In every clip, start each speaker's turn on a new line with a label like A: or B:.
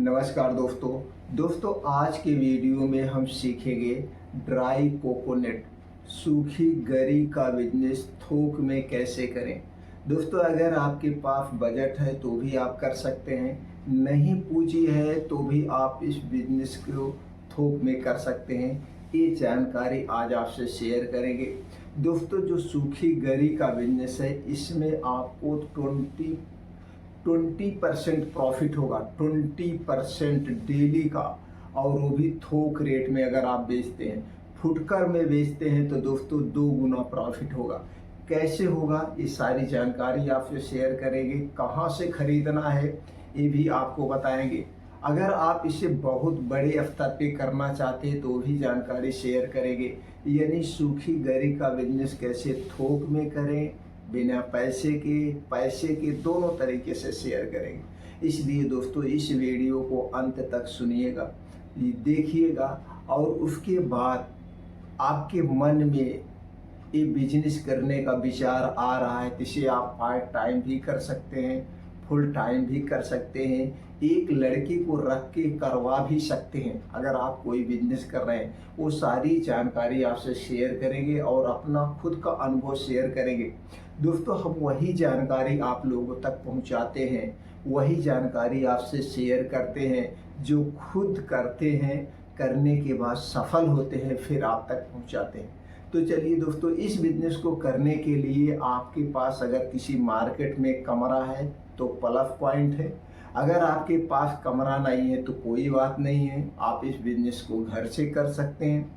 A: नमस्कार दोस्तों आज के वीडियो में हम सीखेंगे ड्राई कोकोनट सूखी गरी का बिजनेस थोक में कैसे करें। दोस्तों अगर आपके पास बजट है तो भी आप कर सकते हैं, नहीं पूंजी है तो भी आप इस बिजनेस को थोक में कर सकते हैं। ये जानकारी आज आपसे शेयर करेंगे। दोस्तों जो सूखी गरी का बिजनेस है इसमें आपको 20% प्रॉफिट होगा, 20% डेली का, और वो भी थोक रेट में। अगर आप बेचते हैं, फुटकर में बेचते हैं तो दोस्तों 2 गुना प्रॉफिट होगा। कैसे होगा ये सारी जानकारी आपसे शेयर करेंगे। कहाँ से खरीदना है ये भी आपको बताएंगे। अगर आप इसे बहुत बड़े स्तर पे करना चाहते हैं तो भी जानकारी शेयर करेंगे। यानी सूखी गरी का बिजनेस कैसे थोक में करें, बिना पैसे के दोनों तरीके से शेयर करेंगे। इसलिए दोस्तों इस वीडियो को अंत तक सुनिएगा, देखिएगा, और उसके बाद आपके मन में ये बिजनेस करने का विचार आ रहा है, इसे आप पार्ट टाइम भी कर सकते हैं, फुल टाइम भी कर सकते हैं, एक लड़की को रख के करवा भी सकते हैं। अगर आप कोई बिजनेस कर रहे हैं वो सारी जानकारी आपसे शेयर करेंगे और अपना खुद का अनुभव शेयर करेंगे। दोस्तों हम वही जानकारी आप लोगों तक पहुंचाते हैं, वही जानकारी आपसे शेयर करते हैं जो खुद करते हैं, करने के बाद सफल होते हैं, फिर आप तक पहुंचाते हैं। तो चलिए दोस्तों, इस बिजनेस को करने के लिए आपके पास अगर किसी मार्केट में कमरा है तो प्लस पॉइंट है। अगर आपके पास कमरा नहीं है तो कोई बात नहीं है, आप इस बिजनेस को घर से कर सकते हैं।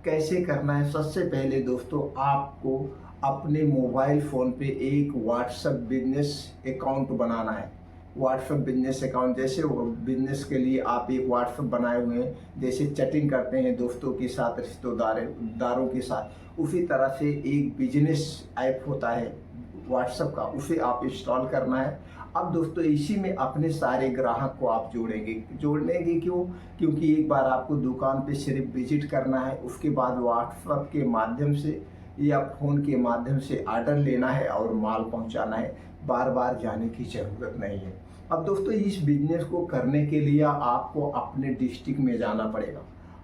A: कैसे करना है? सबसे पहले दोस्तों आपको अपने मोबाइल फ़ोन पे एक व्हाट्सएप बिजनेस अकाउंट बनाना है। व्हाट्सएप बिजनेस अकाउंट, जैसे बिजनेस के लिए आप एक व्हाट्सएप बनाए हुए हैं, जैसे चैटिंग करते हैं दोस्तों के साथ, रिश्तेदारों के साथ, उसी तरह से एक बिजनेस ऐप होता है व्हाट्सएप का, उसे आप इंस्टॉल करना है। अब दोस्तों इसी में अपने सारे ग्राहक को आप जोड़ेंगे क्यों? क्योंकि एक बार आपको दुकान पे सिर्फ विजिट करना है, उसके बाद व्हाट्सएप के माध्यम से या फ़ोन के माध्यम से ऑर्डर लेना है और माल पहुंचाना है। बार बार जाने की ज़रूरत नहीं है। अब दोस्तों इस बिजनेस को करने के लिए आपको अपने डिस्ट्रिक्ट में जाना पड़ेगा।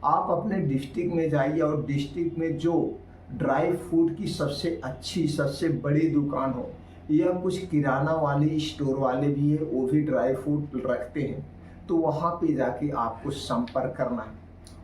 A: आप अपने डिस्ट्रिक्ट में जाइए और डिस्ट्रिक्ट में जो ड्राई फ्रूट की सबसे अच्छी, सबसे बड़ी दुकान हो, या कुछ किराना वाले स्टोर वाले भी है, वो भी ड्राई फ्रूट रखते हैं, तो वहाँ पे जाके आपको संपर्क करना है।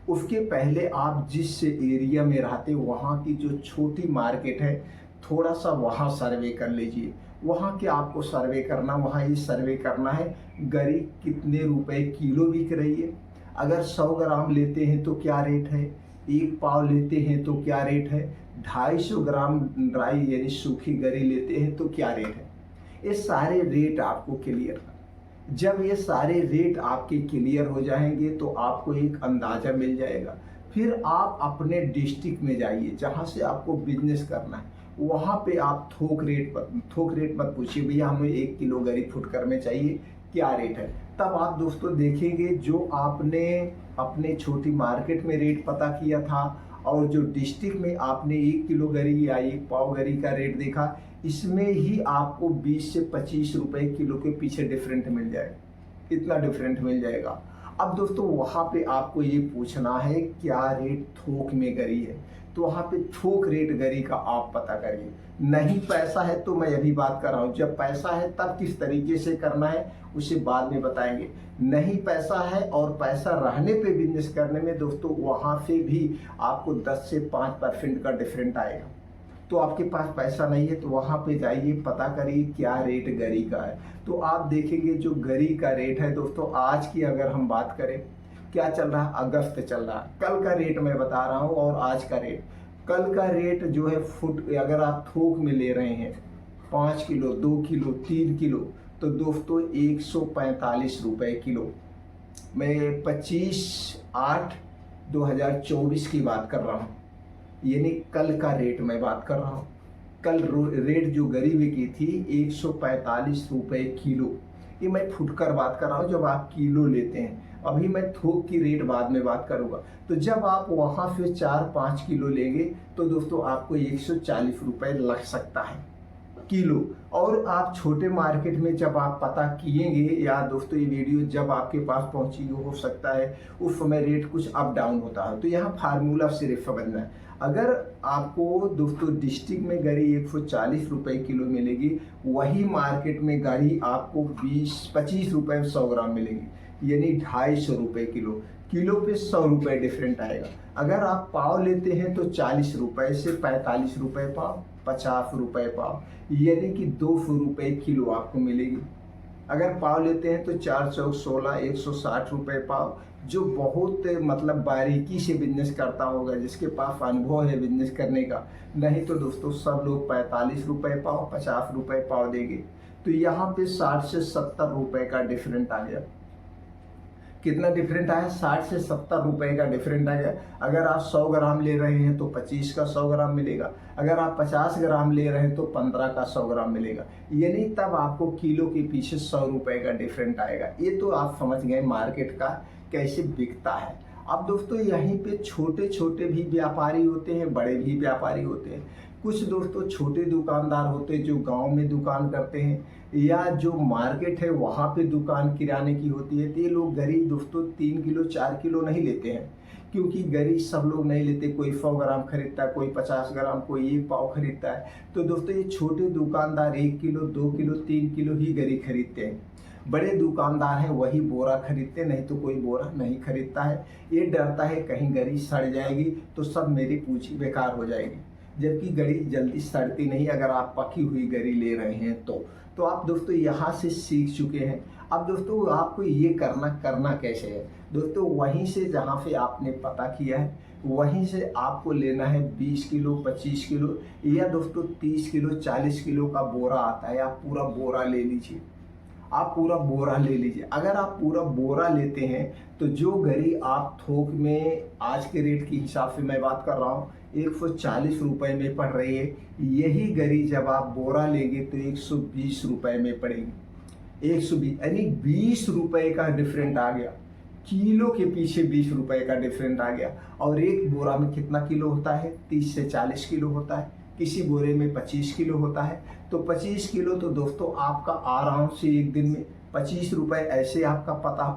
A: उसके पहले आप जिस एरिया में रहते हैं वहाँ की जो छोटी मार्केट है, थोड़ा सा वहाँ सर्वे कर लीजिए। वहाँ के आपको सर्वे करना, वहाँ ये सर्वे करना है गरी कितने रुपए किलो बिक रही है। अगर 100 ग्राम लेते हैं तो क्या रेट है, 1 पाव लेते हैं तो क्या रेट है, 250 ग्राम ड्राई यानी सूखी गरी लेते हैं तो क्या रेट है। ये सारे रेट आपको क्लियर करना। जब ये सारे रेट आपके क्लियर हो जाएंगे तो आपको एक अंदाज़ा मिल जाएगा। फिर आप अपने डिस्ट्रिक्ट में जाइए जहाँ से आपको बिजनेस करना है, वहाँ पे आप थोक रेट मत पूछिए, भैया हमें 1 किलो गरी फुटकर में चाहिए, क्या रेट है। तब आप दोस्तों देखेंगे जो आपने अपने छोटी मार्केट में रेट पता किया था और जो डिस्ट्रिक्ट में आपने 1 किलो गरी या 1 पाव गरी का रेट देखा, इसमें ही आपको 20 से 25 रुपए किलो के पीछे डिफरेंट मिल जाएगा, इतना डिफरेंट मिल जाएगा। अब दोस्तों वहाँ पे आपको ये पूछना है क्या रेट थोक में गरी है, तो वहाँ पे थोक रेट गरी का आप पता करिए। नहीं पैसा है तो मैं अभी बात कर रहा हूँ, जब पैसा है तब किस तरीके से करना है उसे बाद में बताएंगे। नहीं पैसा है और पैसा रहने पे बिजनेस करने में दोस्तों वहाँ से भी आपको 10 से 5% का डिफरेंट आएगा। तो आपके पास पैसा नहीं है तो वहाँ पे जाइए, पता करिए क्या रेट गरी का है। तो आप देखेंगे जो गरी का रेट है दोस्तों, आज की अगर हम बात करें, क्या चल रहा है, अगस्त चल रहा है, कल का रेट मैं बता रहा हूँ और आज का रेट। कल का रेट जो है अगर आप थोक में ले रहे हैं 5 किलो, 2 किलो, 3 किलो, तो दोस्तों 145 रुपए किलो। मैं 25/8/2024 की बात कर रहा हूँ, यानी कल का रेट मैं बात कर रहा हूँ। कल रेट जो गरी बिकी थी 145 रुपए किलो। ये मैं फुटकर बात कर रहा हूँ जब आप किलो लेते हैं। अभी मैं थोक की रेट बाद में बात करूँगा। तो जब आप वहाँ से 4-5 किलो लेंगे तो दोस्तों आपको 140 रुपए लग सकता है किलो। और आप छोटे मार्केट में जब आप पता किएंगे, या दोस्तों ये वीडियो जब आपके पास पहुंची हो सकता है उस समय रेट कुछ अप डाउन होता है, तो यहाँ फार्मूला सिर्फ समझना है। अगर आपको दोस्तों डिस्ट्रिक्ट में गरी 140 रुपये किलो मिलेगी, वही मार्केट में गरी आपको 20-25 रुपये में 100 ग्राम मिलेगी, यानी 250 रुपये किलो। किलो पे 100 रुपये डिफरेंट आएगा। अगर आप पाव लेते हैं तो 40 रुपये से 45 रुपये पाव, 50 रुपये पाव, यानी कि 200 रुपये किलो आपको मिलेगी। अगर पाव लेते हैं तो 4 चौक 16, 160 रुपये पाव। जो बहुत मतलब बारीकी से बिजनेस करता होगा, जिसके पास अनुभव है बिजनेस करने का, नहीं तो दोस्तों सब लोग 45 रुपये पाव, 50 रुपये पाव देंगे। तो यहाँ पे 60 से 70 रुपये का डिफरेंट आ गया। कितना डिफरेंट आया? 60 से 70 रुपये का डिफरेंट आ गया। अगर आप 100 ग्राम ले रहे हैं तो 25 का 100 ग्राम मिलेगा। अगर आप 50 ग्राम ले रहे हैं तो 15 का 100 ग्राम मिलेगा, यानी तब आपको किलो के पीछे 100 रुपये का डिफरेंट आएगा। ये तो आप समझ गए मार्केट का कैसे बिकता है। अब दोस्तों यहीं पे छोटे छोटे भी व्यापारी होते हैं, बड़े भी व्यापारी होते हैं। कुछ दोस्तों छोटे दुकानदार होते हैं जो गांव में दुकान करते हैं, या जो मार्केट है वहाँ पे दुकान किराने की होती है। तो ये लोग गरी दोस्तों 3 किलो 4 किलो नहीं लेते हैं, क्योंकि गरी सब लोग नहीं लेते। कोई 100 ग्राम खरीदता है, कोई 50 ग्राम, कोई 1 पाव खरीदता है। तो दोस्तों ये छोटे दुकानदार 1 किलो 2 किलो 3 किलो ही गरी खरीदते हैं। बड़े दुकानदार हैं वही बोरा खरीदते, नहीं तो कोई बोरा नहीं खरीदता है। ये डरता है कहीं गरी सड़ जाएगी तो सब मेरी पूंजी बेकार हो जाएगी, जबकि गरी जल्दी सड़ती नहीं अगर आप पकी हुई गरी ले रहे हैं तो आप दोस्तों यहाँ से सीख चुके हैं। अब दोस्तों आपको ये करना कैसे है? दोस्तों वहीं से जहाँ पे आपने पता किया है वहीं से आपको लेना है 20 किलो 25 किलो, या दोस्तों 30 किलो 40 किलो का बोरा आता है। आप पूरा बोरा ले लीजिए, आप पूरा बोरा ले लीजिए। अगर आप पूरा बोरा लेते हैं तो जो गरी आप थोक में आज के रेट के हिसाब से मैं बात कर रहा हूँ 140 रुपये में पड़ रही है, यही गरी जब आप बोरा लेंगे तो 120 रुपये में पड़ेगी। 120 यानी 20 रुपये का डिफरेंट आ गया। किलो के पीछे 20 रुपये का डिफरेंट आ गया। और एक बोरा में कितना किलो होता है? 30 से 40 किलो होता है। किसी बोरे में 25 किलो होता है। तो 25 किलो तो दोस्तों आपका आराम से एक दिन में 25 रुपये ऐसे आपका पता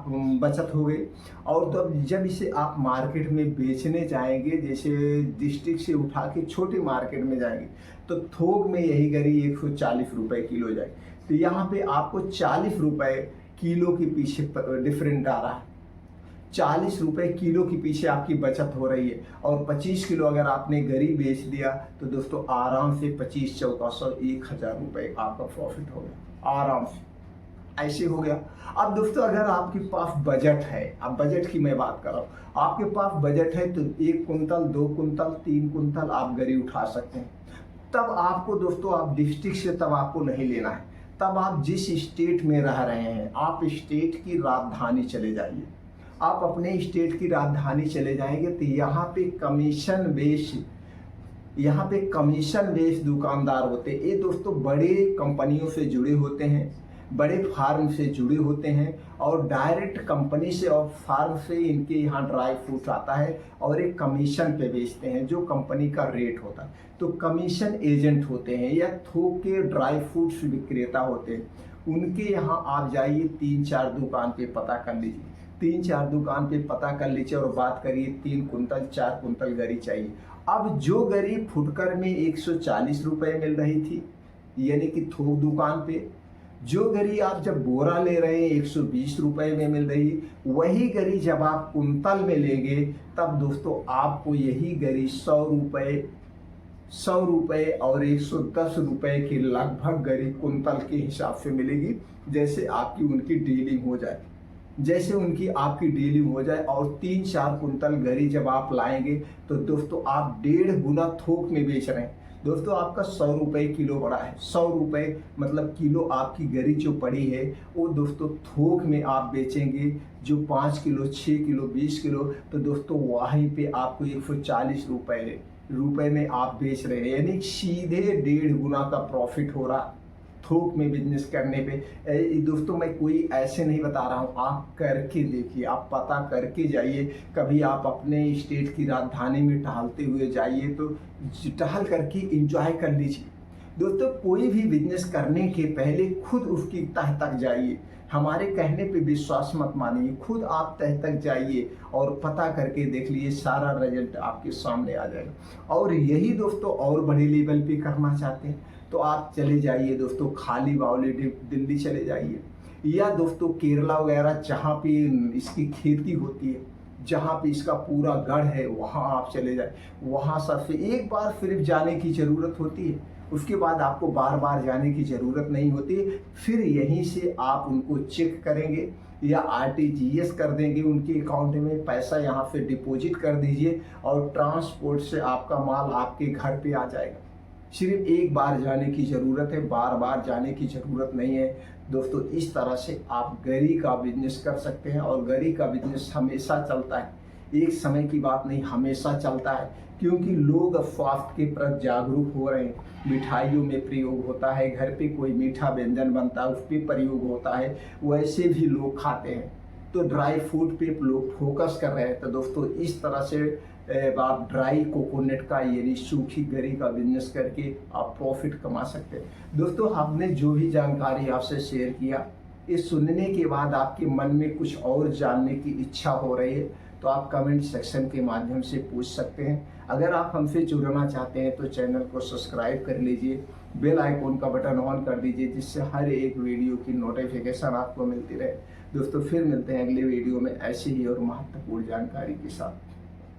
A: बचत हो गई। और तो जब इसे आप मार्केट में बेचने जाएंगे, जैसे डिस्ट्रिक्ट से उठा के छोटे मार्केट में जाएंगे, तो थोक में यही गरी 140 रुपये किलो जाएगी। तो यहाँ पे आपको 40 रुपये किलो के पीछे डिफरेंट आ रहा है। 40 रुपये किलो के पीछे आपकी बचत हो रही है। और 25 किलो अगर आपने गरी बेच दिया तो दोस्तों आराम से 25 चौका 100 1000 रुपये आपका प्रॉफिट हो गया, आराम से ऐसे हो गया। अब दोस्तों अगर आपके पास बजट है, अब बजट की मैं बात कर रहा हूँ, आपके पास बजट है तो 1 कुंतल 2 कुंतल 3 कुंतल आप गरी उठा सकते हैं। तब आपको दोस्तों आप डिस्ट्रिक्ट से तब आपको नहीं लेना है, तब आप जिस स्टेट में रह रहे हैं आप स्टेट की राजधानी चले जाइए। आप अपने स्टेट की राजधानी चले जाएंगे तो यहाँ पे कमीशन बेस दुकानदार होते हैं। ये दोस्तों बड़े कंपनियों से जुड़े होते हैं, बड़े फार्म से जुड़े होते हैं, और डायरेक्ट कंपनी से और फार्म से इनके यहाँ ड्राई फ्रूट आता है और एक कमीशन पे बेचते हैं जो कंपनी का रेट होता है। तो कमीशन एजेंट होते हैं या थोक के ड्राई फ्रूट्स विक्रेता होते हैं। उनके यहाँ आप जाइए, 3-4 दुकान पे पता कर लीजिए, 3-4 दुकान पे पता कर लीजिए और बात करिए 3 कुंतल 4 कुंतल गरी चाहिए। अब जो गरी फुटकर में 140 रुपये मिल रही थी, यानी कि थोक दुकान पे, जो गरी आप जब बोरा ले रहे हैं 120 रुपये में मिल रही, वही गरी जब आप कुंतल में लेंगे तब दोस्तों आपको यही गरी 100 रुपये और 110 रुपये की लगभग गरी कुंतल के हिसाब से मिलेगी। जैसे आपकी उनकी डीलिंग हो जाए, जैसे उनकी आपकी डीलिंग हो जाए। और 3-4 कुंतल गरी जब आप लाएंगे तो दोस्तों आप 1.5 गुना थोक में बेच रहे हैं। दोस्तों आपका 100 रुपये किलो पड़ा है, 100 रुपये मतलब किलो आपकी गरी जो पड़ी है वो दोस्तों थोक में आप बेचेंगे जो 5 किलो 6 किलो 20 किलो, तो दोस्तों वहीं पे आपको 140 रुपये में आप बेच रहे हैं, यानी सीधे 1.5 गुना का प्रॉफिट हो रहा थोक में बिजनेस करने पे। दोस्तों मैं कोई ऐसे नहीं बता रहा हूँ, आप करके देखिए, आप पता करके जाइए। कभी आप अपने स्टेट की राजधानी में टहलते हुए जाइए तो टहल करके एंजॉय कर लीजिए। दोस्तों कोई भी बिजनेस करने के पहले खुद उसकी तह तक जाइए, हमारे कहने पे विश्वास मत मानिए, खुद आप तह तक जाइए और पता करके देख लीजिए, सारा रिजल्ट आपके सामने आ जाएगा। और यही दोस्तों और बड़े लेवल पे करना चाहते हैं तो आप चले जाइए दोस्तों, खाली बावली दिल्ली चले जाइए, या दोस्तों केरला वगैरह जहाँ पे इसकी खेती होती है, जहाँ पे इसका पूरा गढ़ है, वहाँ आप चले जाए। वहाँ सबसे एक बार सिर्फ जाने की ज़रूरत होती है, उसके बाद आपको बार बार जाने की ज़रूरत नहीं होती। फिर यहीं से आप उनको चेक करेंगे या आरटीजीएस कर देंगे, उनके अकाउंट में पैसा यहाँ से डिपॉजिट कर दीजिए और ट्रांसपोर्ट से आपका माल आपके घर पे आ जाएगा। सिर्फ एक बार जाने की ज़रूरत है, बार बार जाने की ज़रूरत नहीं है दोस्तों। इस तरह से आप गरी का बिजनेस कर सकते हैं और गरी का बिजनेस हमेशा चलता है, एक समय की बात नहीं, हमेशा चलता है, क्योंकि लोग अब स्वास्थ्य के प्रति जागरूक हो रहे हैं। मिठाइयों में प्रयोग होता है, घर पे कोई मीठा व्यंजन बनता है उस पर प्रयोग होता है, वैसे भी लोग खाते हैं। तो ड्राई फ्रूट पे लोग फोकस कर रहे हैं। तो दोस्तों इस तरह से आप ड्राई कोकोनट का यानी सूखी गरी का बिजनेस करके आप प्रॉफिट कमा सकते हैं। दोस्तों हमने जो भी जानकारी आपसे शेयर किया, ये सुनने के बाद आपके मन में कुछ और जानने की इच्छा हो रही है तो आप कमेंट सेक्शन के माध्यम से पूछ सकते हैं। अगर आप हमसे जुड़ना चाहते हैं तो चैनल को सब्सक्राइब कर लीजिए, बेल आइकॉन का बटन ऑन कर दीजिए, जिससे हर एक वीडियो की नोटिफिकेशन आपको मिलती रहे। दोस्तों फिर मिलते हैं अगले वीडियो में ऐसी ही और महत्वपूर्ण जानकारी के साथ।